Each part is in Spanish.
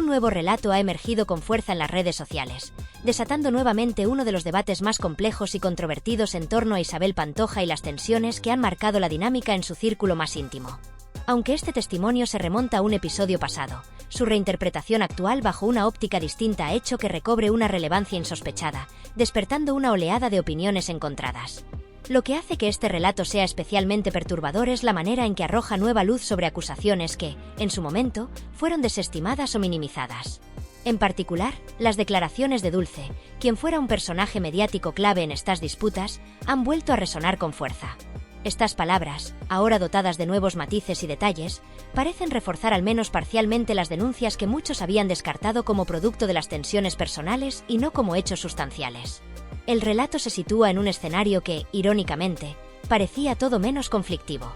nuevo relato ha emergido con fuerza en las redes sociales, desatando nuevamente uno de los debates más complejos y controvertidos en torno a Isabel Pantoja y las tensiones que han marcado la dinámica en su círculo más íntimo. Aunque este testimonio se remonta a un episodio pasado, su reinterpretación actual bajo una óptica distinta ha hecho que recobre una relevancia insospechada, despertando una oleada de opiniones encontradas. Lo que hace que este relato sea especialmente perturbador es la manera en que arroja nueva luz sobre acusaciones que, en su momento, fueron desestimadas o minimizadas. En particular, las declaraciones de Dulce, quien fuera un personaje mediático clave en estas disputas, han vuelto a resonar con fuerza. Estas palabras, ahora dotadas de nuevos matices y detalles, parecen reforzar al menos parcialmente las denuncias que muchos habían descartado como producto de las tensiones personales y no como hechos sustanciales. El relato se sitúa en un escenario que, irónicamente, parecía todo menos conflictivo.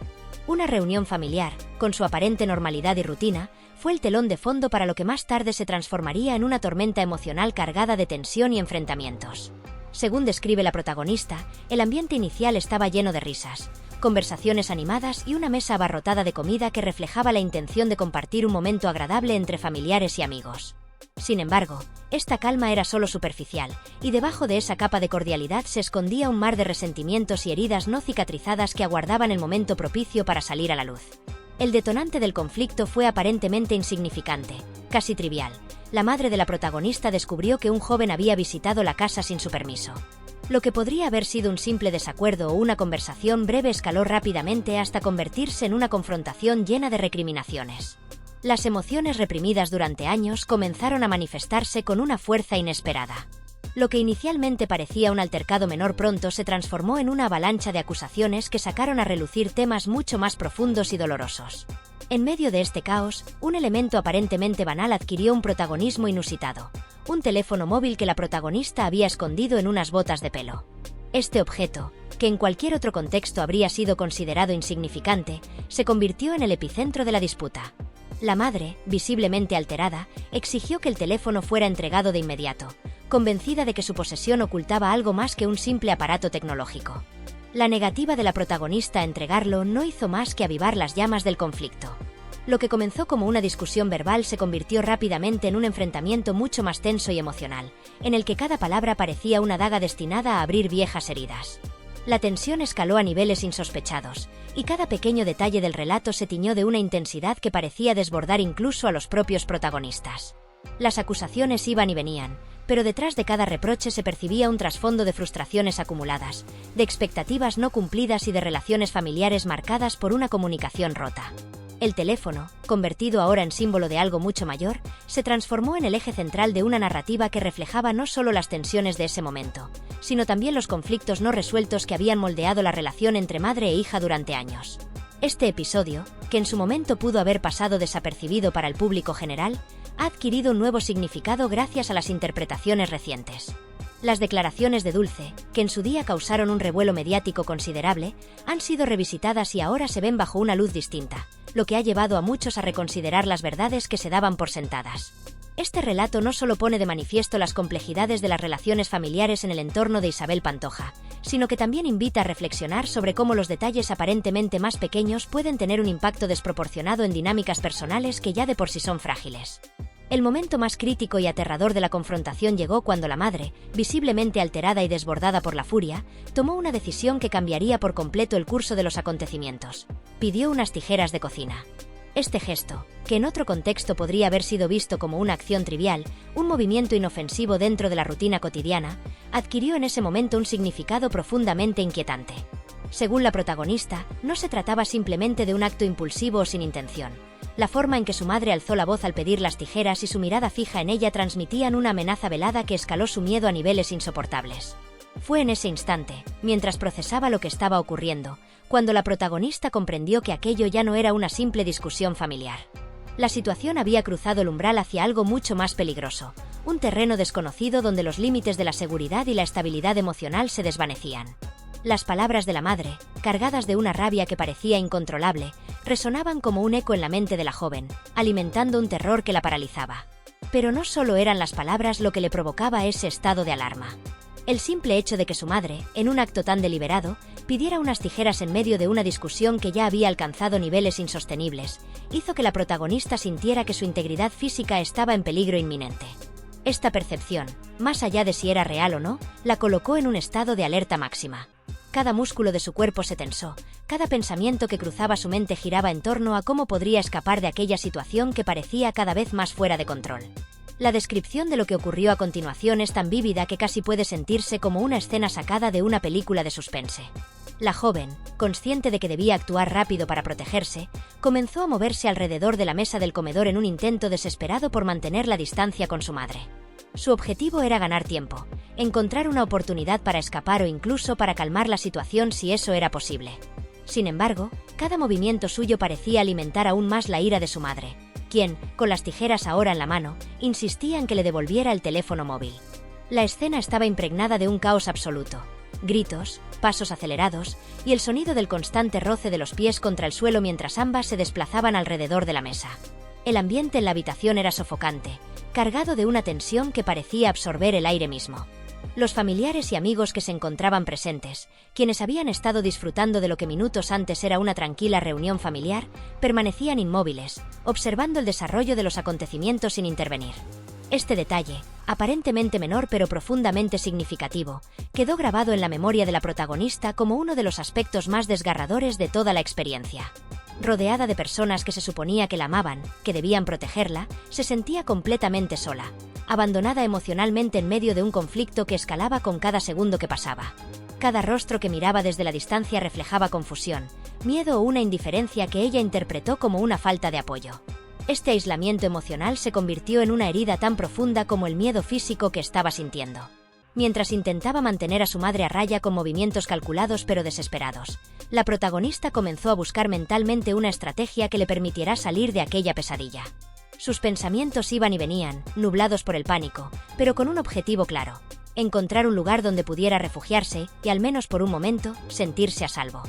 Una reunión familiar, con su aparente normalidad y rutina, fue el telón de fondo para lo que más tarde se transformaría en una tormenta emocional cargada de tensión y enfrentamientos. Según describe la protagonista, el ambiente inicial estaba lleno de risas, conversaciones animadas y una mesa abarrotada de comida que reflejaba la intención de compartir un momento agradable entre familiares y amigos. Sin embargo, esta calma era solo superficial, y debajo de esa capa de cordialidad se escondía un mar de resentimientos y heridas no cicatrizadas que aguardaban el momento propicio para salir a la luz. El detonante del conflicto fue aparentemente insignificante, casi trivial. La madre de la protagonista descubrió que un joven había visitado la casa sin su permiso. Lo que podría haber sido un simple desacuerdo o una conversación breve escaló rápidamente hasta convertirse en una confrontación llena de recriminaciones. Las emociones reprimidas durante años comenzaron a manifestarse con una fuerza inesperada. Lo que inicialmente parecía un altercado menor pronto se transformó en una avalancha de acusaciones que sacaron a relucir temas mucho más profundos y dolorosos. En medio de este caos, un elemento aparentemente banal adquirió un protagonismo inusitado: un teléfono móvil que la protagonista había escondido en unas botas de pelo. Este objeto, que en cualquier otro contexto habría sido considerado insignificante, se convirtió en el epicentro de la disputa. La madre, visiblemente alterada, exigió que el teléfono fuera entregado de inmediato, convencida de que su posesión ocultaba algo más que un simple aparato tecnológico. La negativa de la protagonista a entregarlo no hizo más que avivar las llamas del conflicto. Lo que comenzó como una discusión verbal se convirtió rápidamente en un enfrentamiento mucho más tenso y emocional, en el que cada palabra parecía una daga destinada a abrir viejas heridas. La tensión escaló a niveles insospechados, y cada pequeño detalle del relato se tiñó de una intensidad que parecía desbordar incluso a los propios protagonistas. Las acusaciones iban y venían, pero detrás de cada reproche se percibía un trasfondo de frustraciones acumuladas, de expectativas no cumplidas y de relaciones familiares marcadas por una comunicación rota. El teléfono, convertido ahora en símbolo de algo mucho mayor, se transformó en el eje central de una narrativa que reflejaba no solo las tensiones de ese momento, sino también los conflictos no resueltos que habían moldeado la relación entre madre e hija durante años. Este episodio, que en su momento pudo haber pasado desapercibido para el público general, ha adquirido un nuevo significado gracias a las interpretaciones recientes. Las declaraciones de Dulce, que en su día causaron un revuelo mediático considerable, han sido revisitadas y ahora se ven bajo una luz distinta, lo que ha llevado a muchos a reconsiderar las verdades que se daban por sentadas. Este relato no solo pone de manifiesto las complejidades de las relaciones familiares en el entorno de Isabel Pantoja, sino que también invita a reflexionar sobre cómo los detalles aparentemente más pequeños pueden tener un impacto desproporcionado en dinámicas personales que ya de por sí son frágiles. El momento más crítico y aterrador de la confrontación llegó cuando la madre, visiblemente alterada y desbordada por la furia, tomó una decisión que cambiaría por completo el curso de los acontecimientos. Pidió unas tijeras de cocina. Este gesto, que en otro contexto podría haber sido visto como una acción trivial, un movimiento inofensivo dentro de la rutina cotidiana, adquirió en ese momento un significado profundamente inquietante. Según la protagonista, no se trataba simplemente de un acto impulsivo o sin intención. La forma en que su madre alzó la voz al pedir las tijeras y su mirada fija en ella transmitían una amenaza velada que escaló su miedo a niveles insoportables. Fue en ese instante, mientras procesaba lo que estaba ocurriendo, cuando la protagonista comprendió que aquello ya no era una simple discusión familiar. La situación había cruzado el umbral hacia algo mucho más peligroso, un terreno desconocido donde los límites de la seguridad y la estabilidad emocional se desvanecían. Las palabras de la madre, cargadas de una rabia que parecía incontrolable, resonaban como un eco en la mente de la joven, alimentando un terror que la paralizaba. Pero no solo eran las palabras lo que le provocaba ese estado de alarma. El simple hecho de que su madre, en un acto tan deliberado, pidiera unas tijeras en medio de una discusión que ya había alcanzado niveles insostenibles, hizo que la protagonista sintiera que su integridad física estaba en peligro inminente. Esta percepción, más allá de si era real o no, la colocó en un estado de alerta máxima. Cada músculo de su cuerpo se tensó, cada pensamiento que cruzaba su mente giraba en torno a cómo podría escapar de aquella situación que parecía cada vez más fuera de control. La descripción de lo que ocurrió a continuación es tan vívida que casi puede sentirse como una escena sacada de una película de suspense. La joven, consciente de que debía actuar rápido para protegerse, comenzó a moverse alrededor de la mesa del comedor en un intento desesperado por mantener la distancia con su madre. Su objetivo era ganar tiempo, encontrar una oportunidad para escapar o incluso para calmar la situación si eso era posible. Sin embargo, cada movimiento suyo parecía alimentar aún más la ira de su madre, quien, con las tijeras ahora en la mano, insistía en que le devolviera el teléfono móvil. La escena estaba impregnada de un caos absoluto. Gritos, pasos acelerados y el sonido del constante roce de los pies contra el suelo mientras ambas se desplazaban alrededor de la mesa. El ambiente en la habitación era sofocante, cargado de una tensión que parecía absorber el aire mismo. Los familiares y amigos que se encontraban presentes, quienes habían estado disfrutando de lo que minutos antes era una tranquila reunión familiar, permanecían inmóviles, observando el desarrollo de los acontecimientos sin intervenir. Este detalle, aparentemente menor pero profundamente significativo, quedó grabado en la memoria de la protagonista como uno de los aspectos más desgarradores de toda la experiencia. Rodeada de personas que se suponía que la amaban, que debían protegerla, se sentía completamente sola, abandonada emocionalmente en medio de un conflicto que escalaba con cada segundo que pasaba. Cada rostro que miraba desde la distancia reflejaba confusión, miedo o una indiferencia que ella interpretó como una falta de apoyo. Este aislamiento emocional se convirtió en una herida tan profunda como el miedo físico que estaba sintiendo. Mientras intentaba mantener a su madre a raya con movimientos calculados pero desesperados, la protagonista comenzó a buscar mentalmente una estrategia que le permitiera salir de aquella pesadilla. Sus pensamientos iban y venían, nublados por el pánico, pero con un objetivo claro: encontrar un lugar donde pudiera refugiarse y, al menos por un momento, sentirse a salvo.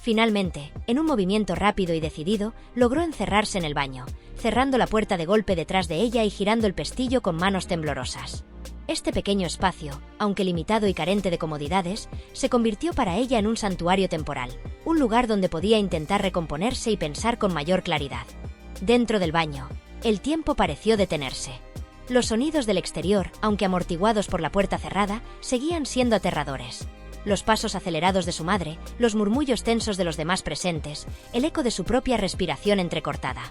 Finalmente, en un movimiento rápido y decidido, logró encerrarse en el baño, cerrando la puerta de golpe detrás de ella y girando el pestillo con manos temblorosas. Este pequeño espacio, aunque limitado y carente de comodidades, se convirtió para ella en un santuario temporal, un lugar donde podía intentar recomponerse y pensar con mayor claridad. Dentro del baño, el tiempo pareció detenerse. Los sonidos del exterior, aunque amortiguados por la puerta cerrada, seguían siendo aterradores. Los pasos acelerados de su madre, los murmullos tensos de los demás presentes, el eco de su propia respiración entrecortada.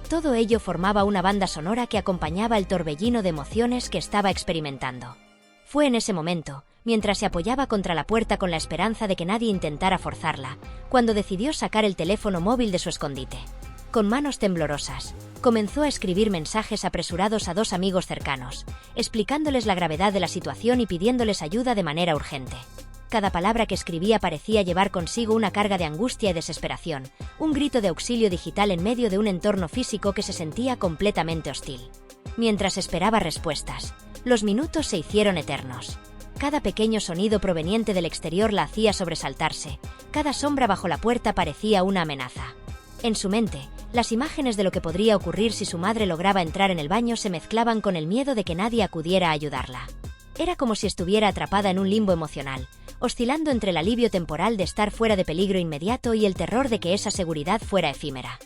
Todo ello formaba una banda sonora que acompañaba el torbellino de emociones que estaba experimentando. Fue en ese momento, mientras se apoyaba contra la puerta con la esperanza de que nadie intentara forzarla, cuando decidió sacar el teléfono móvil de su escondite. Con manos temblorosas, comenzó a escribir mensajes apresurados a 2 amigos cercanos, explicándoles la gravedad de la situación y pidiéndoles ayuda de manera urgente. Cada palabra que escribía parecía llevar consigo una carga de angustia y desesperación, un grito de auxilio digital en medio de un entorno físico que se sentía completamente hostil. Mientras esperaba respuestas, los minutos se hicieron eternos. Cada pequeño sonido proveniente del exterior la hacía sobresaltarse, cada sombra bajo la puerta parecía una amenaza. En su mente, las imágenes de lo que podría ocurrir si su madre lograba entrar en el baño se mezclaban con el miedo de que nadie acudiera a ayudarla. Era como si estuviera atrapada en un limbo emocional, oscilando entre el alivio temporal de estar fuera de peligro inmediato y el terror de que esa seguridad fuera efímera.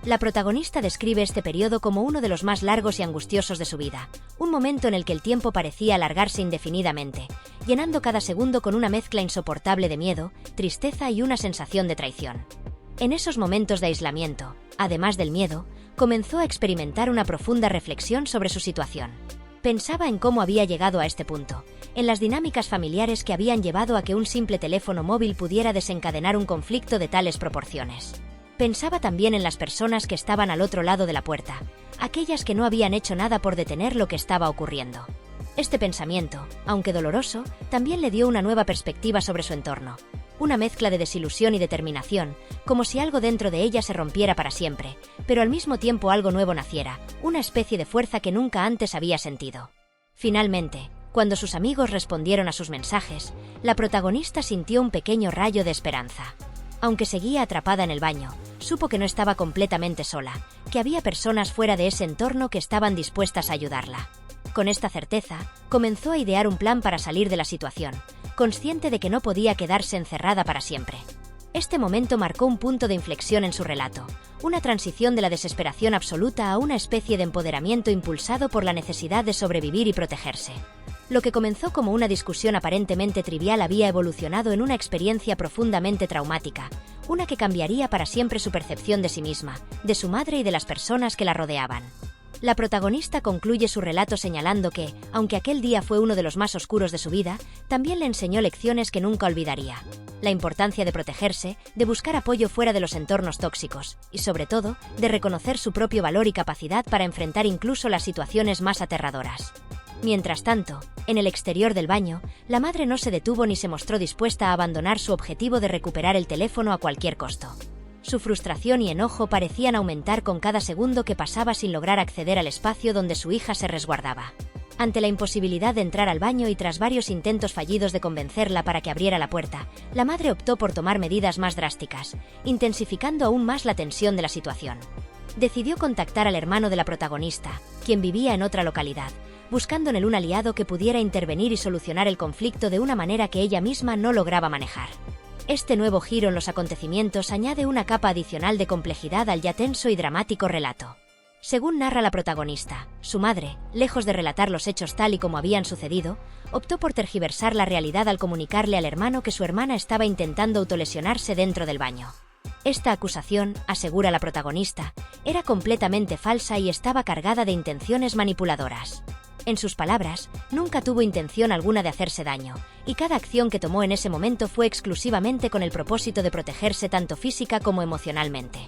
La protagonista describe este periodo como uno de los más largos y angustiosos de su vida, un momento en el que el tiempo parecía alargarse indefinidamente, llenando cada segundo con una mezcla insoportable de miedo, tristeza y una sensación de traición. En esos momentos de aislamiento, además del miedo, comenzó a experimentar una profunda reflexión sobre su situación. Pensaba en cómo había llegado a este punto, en las dinámicas familiares que habían llevado a que un simple teléfono móvil pudiera desencadenar un conflicto de tales proporciones. Pensaba también en las personas que estaban al otro lado de la puerta, aquellas que no habían hecho nada por detener lo que estaba ocurriendo. Este pensamiento, aunque doloroso, también le dio una nueva perspectiva sobre su entorno. Una mezcla de desilusión y determinación, como si algo dentro de ella se rompiera para siempre, pero al mismo tiempo algo nuevo naciera, una especie de fuerza que nunca antes había sentido. Finalmente, cuando sus amigos respondieron a sus mensajes, la protagonista sintió un pequeño rayo de esperanza. Aunque seguía atrapada en el baño, supo que no estaba completamente sola, que había personas fuera de ese entorno que estaban dispuestas a ayudarla. Con esta certeza, comenzó a idear un plan para salir de la situación, consciente de que no podía quedarse encerrada para siempre. Este momento marcó un punto de inflexión en su relato, una transición de la desesperación absoluta a una especie de empoderamiento impulsado por la necesidad de sobrevivir y protegerse. Lo que comenzó como una discusión aparentemente trivial había evolucionado en una experiencia profundamente traumática, una que cambiaría para siempre su percepción de sí misma, de su madre y de las personas que la rodeaban. La protagonista concluye su relato señalando que, aunque aquel día fue uno de los más oscuros de su vida, también le enseñó lecciones que nunca olvidaría. La importancia de protegerse, de buscar apoyo fuera de los entornos tóxicos, y sobre todo, de reconocer su propio valor y capacidad para enfrentar incluso las situaciones más aterradoras. Mientras tanto, en el exterior del baño, la madre no se detuvo ni se mostró dispuesta a abandonar su objetivo de recuperar el teléfono a cualquier costo. Su frustración y enojo parecían aumentar con cada segundo que pasaba sin lograr acceder al espacio donde su hija se resguardaba. Ante la imposibilidad de entrar al baño y tras varios intentos fallidos de convencerla para que abriera la puerta, la madre optó por tomar medidas más drásticas, intensificando aún más la tensión de la situación. Decidió contactar al hermano de la protagonista, quien vivía en otra localidad, buscando en él un aliado que pudiera intervenir y solucionar el conflicto de una manera que ella misma no lograba manejar. Este nuevo giro en los acontecimientos añade una capa adicional de complejidad al ya tenso y dramático relato. Según narra la protagonista, su madre, lejos de relatar los hechos tal y como habían sucedido, optó por tergiversar la realidad al comunicarle al hermano que su hermana estaba intentando autolesionarse dentro del baño. Esta acusación, asegura la protagonista, era completamente falsa y estaba cargada de intenciones manipuladoras. En sus palabras, nunca tuvo intención alguna de hacerse daño, y cada acción que tomó en ese momento fue exclusivamente con el propósito de protegerse tanto física como emocionalmente.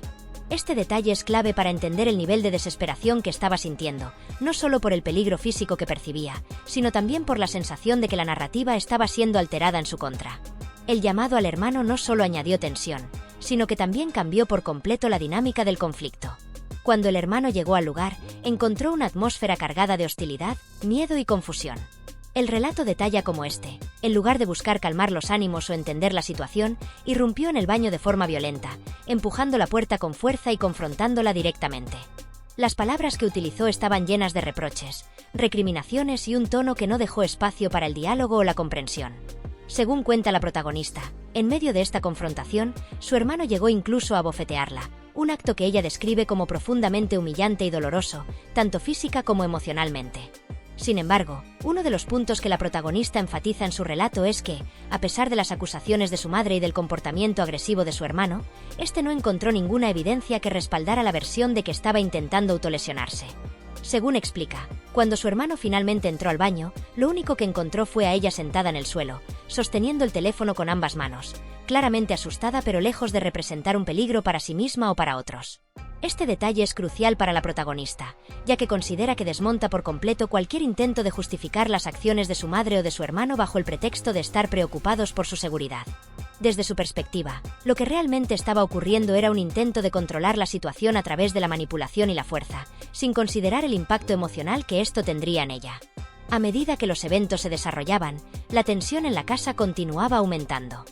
Este detalle es clave para entender el nivel de desesperación que estaba sintiendo, no solo por el peligro físico que percibía, sino también por la sensación de que la narrativa estaba siendo alterada en su contra. El llamado al hermano no solo añadió tensión, sino que también cambió por completo la dinámica del conflicto. Cuando el hermano llegó al lugar, encontró una atmósfera cargada de hostilidad, miedo y confusión. El relato detalla cómo este, en lugar de buscar calmar los ánimos o entender la situación, irrumpió en el baño de forma violenta, empujando la puerta con fuerza y confrontándola directamente. Las palabras que utilizó estaban llenas de reproches, recriminaciones y un tono que no dejó espacio para el diálogo o la comprensión. Según cuenta la protagonista, en medio de esta confrontación, su hermano llegó incluso a bofetearla, un acto que ella describe como profundamente humillante y doloroso, tanto física como emocionalmente. Sin embargo, uno de los puntos que la protagonista enfatiza en su relato es que, a pesar de las acusaciones de su madre y del comportamiento agresivo de su hermano, este no encontró ninguna evidencia que respaldara la versión de que estaba intentando autolesionarse. Según explica, cuando su hermano finalmente entró al baño, lo único que encontró fue a ella sentada en el suelo, sosteniendo el teléfono con ambas manos, claramente asustada pero lejos de representar un peligro para sí misma o para otros. Este detalle es crucial para la protagonista, ya que considera que desmonta por completo cualquier intento de justificar las acciones de su madre o de su hermano bajo el pretexto de estar preocupados por su seguridad. Desde su perspectiva, lo que realmente estaba ocurriendo era un intento de controlar la situación a través de la manipulación y la fuerza, sin considerar el impacto emocional que esto tendría en ella. A medida que los eventos se desarrollaban, la tensión en la casa continuaba aumentando.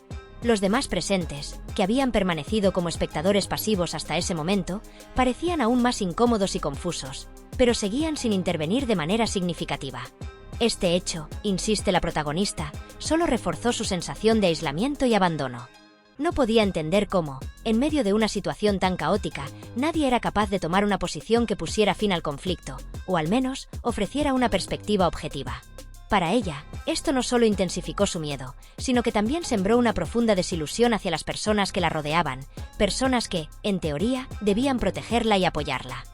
Los demás presentes, que habían permanecido como espectadores pasivos hasta ese momento, parecían aún más incómodos y confusos, pero seguían sin intervenir de manera significativa. Este hecho, insiste la protagonista, solo reforzó su sensación de aislamiento y abandono. No podía entender cómo, en medio de una situación tan caótica, nadie era capaz de tomar una posición que pusiera fin al conflicto, o al menos, ofreciera una perspectiva objetiva. Para ella, esto no solo intensificó su miedo, sino que también sembró una profunda desilusión hacia las personas que la rodeaban, personas que, en teoría, debían protegerla y apoyarla.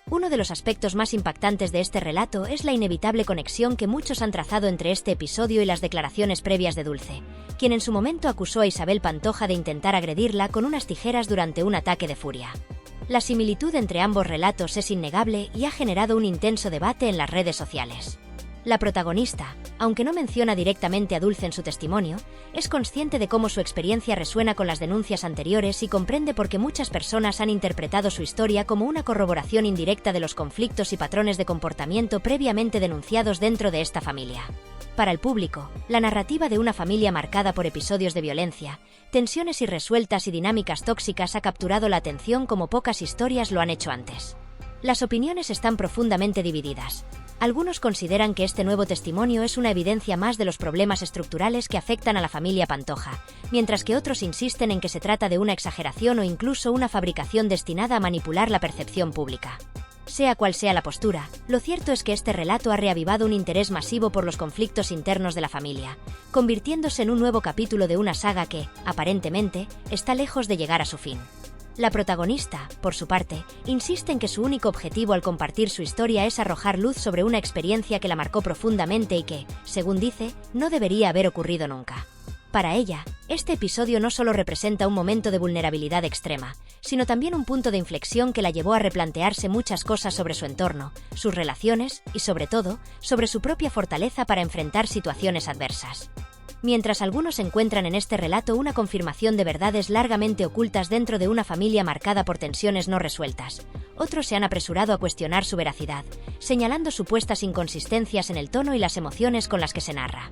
Uno de los aspectos más impactantes de este relato es la inevitable conexión que muchos han trazado entre este episodio y las declaraciones previas de Dulce, quien en su momento acusó a Isabel Pantoja de intentar agredirla con unas tijeras durante un ataque de furia. La similitud entre ambos relatos es innegable y ha generado un intenso debate en las redes sociales. La protagonista, aunque no menciona directamente a Dulce en su testimonio, es consciente de cómo su experiencia resuena con las denuncias anteriores y comprende por qué muchas personas han interpretado su historia como una corroboración indirecta de los conflictos y patrones de comportamiento previamente denunciados dentro de esta familia. Para el público, la narrativa de una familia marcada por episodios de violencia, tensiones irresueltas y dinámicas tóxicas ha capturado la atención como pocas historias lo han hecho antes. Las opiniones están profundamente divididas. Algunos consideran que este nuevo testimonio es una evidencia más de los problemas estructurales que afectan a la familia Pantoja, mientras que otros insisten en que se trata de una exageración o incluso una fabricación destinada a manipular la percepción pública. Sea cual sea la postura, lo cierto es que este relato ha reavivado un interés masivo por los conflictos internos de la familia, convirtiéndose en un nuevo capítulo de una saga que, aparentemente, está lejos de llegar a su fin. La protagonista, por su parte, insiste en que su único objetivo al compartir su historia es arrojar luz sobre una experiencia que la marcó profundamente y que, según dice, no debería haber ocurrido nunca. Para ella, este episodio no solo representa un momento de vulnerabilidad extrema, sino también un punto de inflexión que la llevó a replantearse muchas cosas sobre su entorno, sus relaciones y, sobre todo, sobre su propia fortaleza para enfrentar situaciones adversas. Mientras algunos encuentran en este relato una confirmación de verdades largamente ocultas dentro de una familia marcada por tensiones no resueltas, otros se han apresurado a cuestionar su veracidad, señalando supuestas inconsistencias en el tono y las emociones con las que se narra.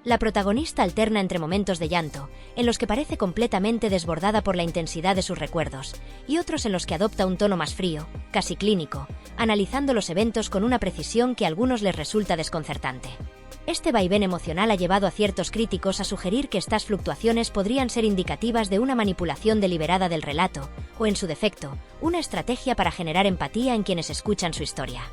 La protagonista alterna entre momentos de llanto, en los que parece completamente desbordada por la intensidad de sus recuerdos, y otros en los que adopta un tono más frío, casi clínico, analizando los eventos con una precisión que a algunos les resulta desconcertante. Este vaivén emocional ha llevado a ciertos críticos a sugerir que estas fluctuaciones podrían ser indicativas de una manipulación deliberada del relato, o en su defecto, una estrategia para generar empatía en quienes escuchan su historia.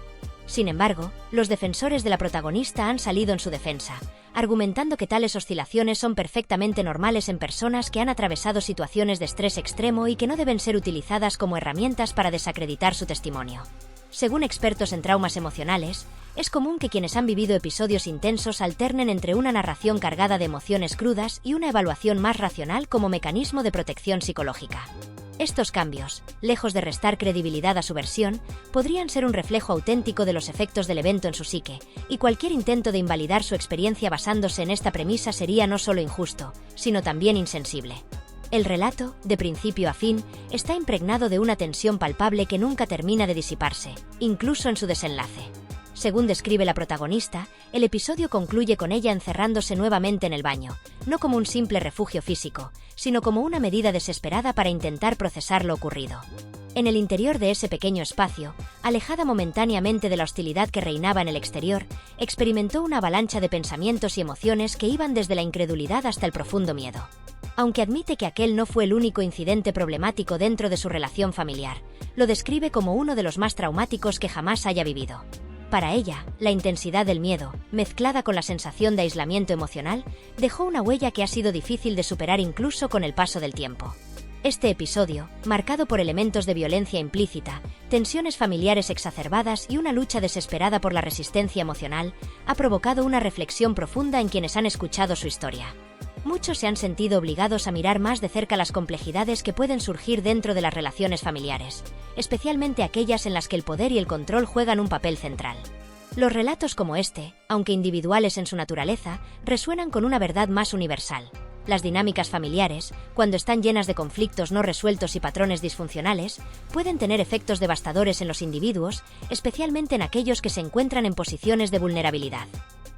Sin embargo, los defensores de la protagonista han salido en su defensa, argumentando que tales oscilaciones son perfectamente normales en personas que han atravesado situaciones de estrés extremo y que no deben ser utilizadas como herramientas para desacreditar su testimonio. Según expertos en traumas emocionales, es común que quienes han vivido episodios intensos alternen entre una narración cargada de emociones crudas y una evaluación más racional como mecanismo de protección psicológica. Estos cambios, lejos de restar credibilidad a su versión, podrían ser un reflejo auténtico de los efectos del evento en su psique, y cualquier intento de invalidar su experiencia basándose en esta premisa sería no solo injusto, sino también insensible. El relato, de principio a fin, está impregnado de una tensión palpable que nunca termina de disiparse, incluso en su desenlace. Según describe la protagonista, el episodio concluye con ella encerrándose nuevamente en el baño, no como un simple refugio físico, sino como una medida desesperada para intentar procesar lo ocurrido. En el interior de ese pequeño espacio, alejada momentáneamente de la hostilidad que reinaba en el exterior, experimentó una avalancha de pensamientos y emociones que iban desde la incredulidad hasta el profundo miedo. Aunque admite que aquel no fue el único incidente problemático dentro de su relación familiar, lo describe como uno de los más traumáticos que jamás haya vivido. Para ella, la intensidad del miedo, mezclada con la sensación de aislamiento emocional, dejó una huella que ha sido difícil de superar incluso con el paso del tiempo. Este episodio, marcado por elementos de violencia implícita, tensiones familiares exacerbadas y una lucha desesperada por la resistencia emocional, ha provocado una reflexión profunda en quienes han escuchado su historia. Muchos se han sentido obligados a mirar más de cerca las complejidades que pueden surgir dentro de las relaciones familiares, especialmente aquellas en las que el poder y el control juegan un papel central. Los relatos como este, aunque individuales en su naturaleza, resuenan con una verdad más universal. Las dinámicas familiares, cuando están llenas de conflictos no resueltos y patrones disfuncionales, pueden tener efectos devastadores en los individuos, especialmente en aquellos que se encuentran en posiciones de vulnerabilidad.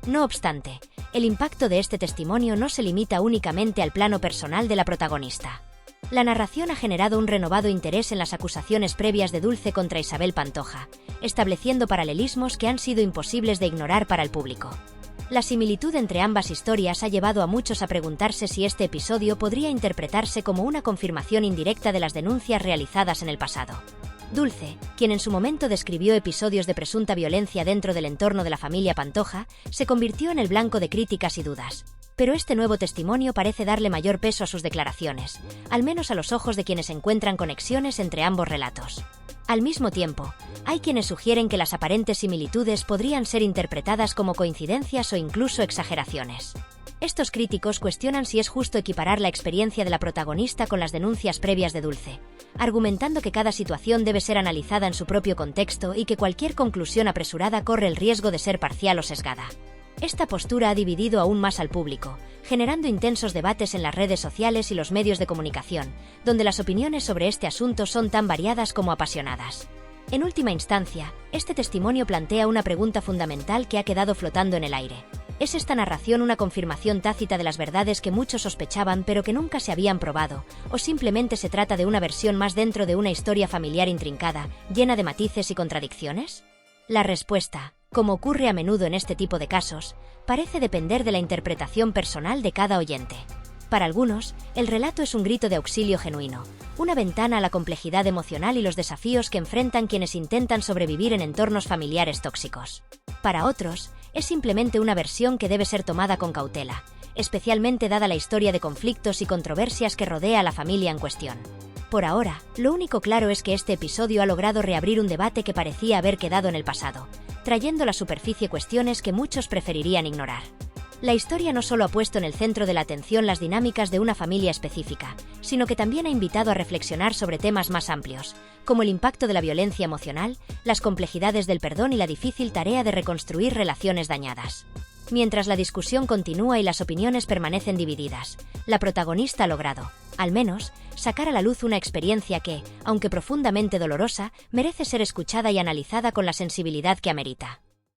No obstante, el impacto de este testimonio no se limita únicamente al plano personal de la protagonista. La narración ha generado un renovado interés en las acusaciones previas de Dulce contra Isabel Pantoja, estableciendo paralelismos que han sido imposibles de ignorar para el público. La similitud entre ambas historias ha llevado a muchos a preguntarse si este episodio podría interpretarse como una confirmación indirecta de las denuncias realizadas en el pasado. Dulce, quien en su momento describió episodios de presunta violencia dentro del entorno de la familia Pantoja, se convirtió en el blanco de críticas y dudas. Pero este nuevo testimonio parece darle mayor peso a sus declaraciones, al menos a los ojos de quienes encuentran conexiones entre ambos relatos. Al mismo tiempo, hay quienes sugieren que las aparentes similitudes podrían ser interpretadas como coincidencias o incluso exageraciones. Estos críticos cuestionan si es justo equiparar la experiencia de la protagonista con las denuncias previas de Dulce, argumentando que cada situación debe ser analizada en su propio contexto y que cualquier conclusión apresurada corre el riesgo de ser parcial o sesgada. Esta postura ha dividido aún más al público, generando intensos debates en las redes sociales y los medios de comunicación, donde las opiniones sobre este asunto son tan variadas como apasionadas. En última instancia, este testimonio plantea una pregunta fundamental que ha quedado flotando en el aire. ¿Es esta narración una confirmación tácita de las verdades que muchos sospechaban pero que nunca se habían probado, o simplemente se trata de una versión más dentro de una historia familiar intrincada, llena de matices y contradicciones? La respuesta, Como ocurre a menudo en este tipo de casos, parece depender de la interpretación personal de cada oyente. Para algunos, el relato es un grito de auxilio genuino, una ventana a la complejidad emocional y los desafíos que enfrentan quienes intentan sobrevivir en entornos familiares tóxicos. Para otros, es simplemente una versión que debe ser tomada con cautela, especialmente dada la historia de conflictos y controversias que rodea a la familia en cuestión. Por ahora, lo único claro es que este episodio ha logrado reabrir un debate que parecía haber quedado en el pasado, trayendo a la superficie cuestiones que muchos preferirían ignorar. La historia no solo ha puesto en el centro de la atención las dinámicas de una familia específica, sino que también ha invitado a reflexionar sobre temas más amplios, como el impacto de la violencia emocional, las complejidades del perdón y la difícil tarea de reconstruir relaciones dañadas. Mientras la discusión continúa y las opiniones permanecen divididas, la protagonista ha logrado, al menos, sacar a la luz una experiencia que, aunque profundamente dolorosa, merece ser escuchada y analizada con la sensibilidad que amerita.